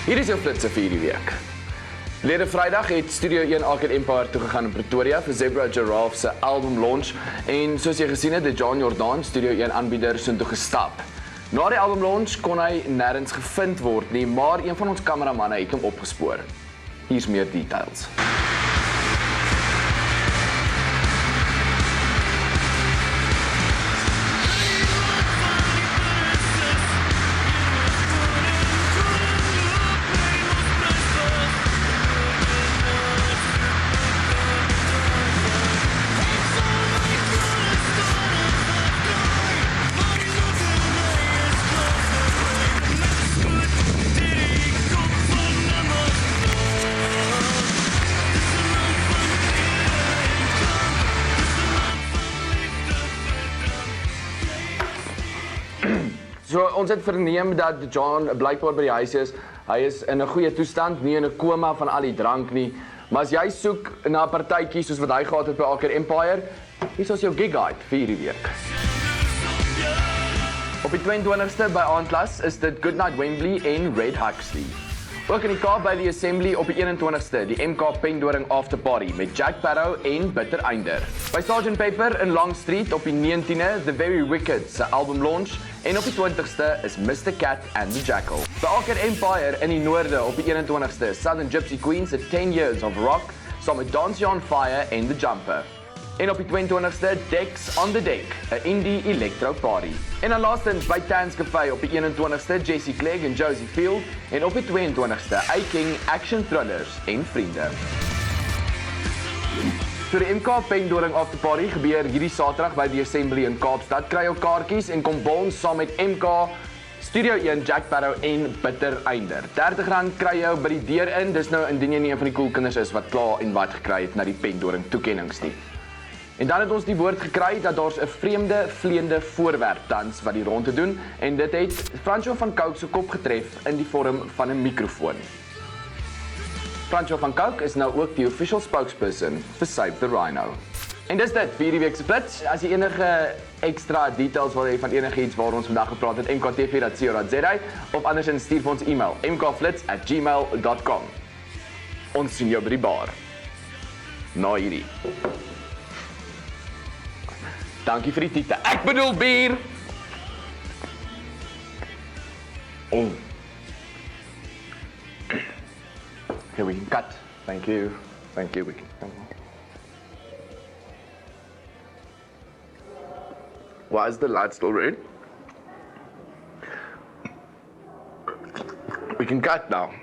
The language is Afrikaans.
Hier is jou flitse vir hierdie week. Lede Vrydag het Studio 1 Arcade Empire toegegaan in Pretoria vir Zebra Giraffe se album launch en soos jy gesien het, John Jordan, Studio 1 aanbieder, soontoe gestap. Na die album launch kon hy nêrens gevind word nie, maar een van ons kameramanne het hom opgespoor. Hier's meer details. So, ons het verneem dat John blykbaar by die huis is. Hy is in 'n goeie toestand, nie in 'n koma van al die drank nie. Maar as jy soek na 'n partytjie soos wat hy gehad het by Arcade Empire, hier is jou gig guide vir hierdie week. Op die 22ste by Aandklas is dit Goodnight Wembley en Red Huxley. Ook in die Kaap by die Assembly op die 21ste, die MK Pendoring After Party met Jack Sparrow en Bitter Einder. By Sgt Pepper in Long Street op die 19e, The Very Wicked se album launch en op die 20ste is Mr Cat and the Jackal. By Arcade Empire in die noorde op die 21ste, Southern Gypsy Queen se 10 Years of Rock saam met Dance You on Fire en The Jumper. En op die 22ste, Dex on the Deck, 'n indie electro party. En dan laastens by Tans Cafe op die 21ste, Jessie Clegg en Josie Field en op die 22ste, A-King, Action Thrillers en vriende. So die MK Pendoring After Party gebeur hierdie Saterdag by die Assembly in Kaapstad. Kry jou kaartjies en kom bons saam met MK, Studio 1, Jack Sparrow en Bitter Einder. R30 kry jou by die deur in, dis nou indien jy nie een van die cool kinders is wat klaar en wat gekry het na die Pendoring toekennings nie. En dan het ons die woord gekry dat daar's 'n vreemde, vleiende voorwerp tans wat die ronde doen en dit het Franco van Cooke se kop getref in die vorm van 'n mikrofoon. Franco van Cooke is nou ook die official spokesperson vir Save the Rhino. En dis dit vir hierdie week se flits. As jy enige ekstra details wil hê van enigiets waar ons vandag gepraat het, mktv.co.za of andersins stuur vir ons e-mail mkflits@gmail.com. Ons sien jou by die bar. Na hierdie. Dankie vir die tiete. Ek bedoel bier. Oh. Okay, we can cut. Thank you. Thank you. We can. Why is the light still red? We can cut now.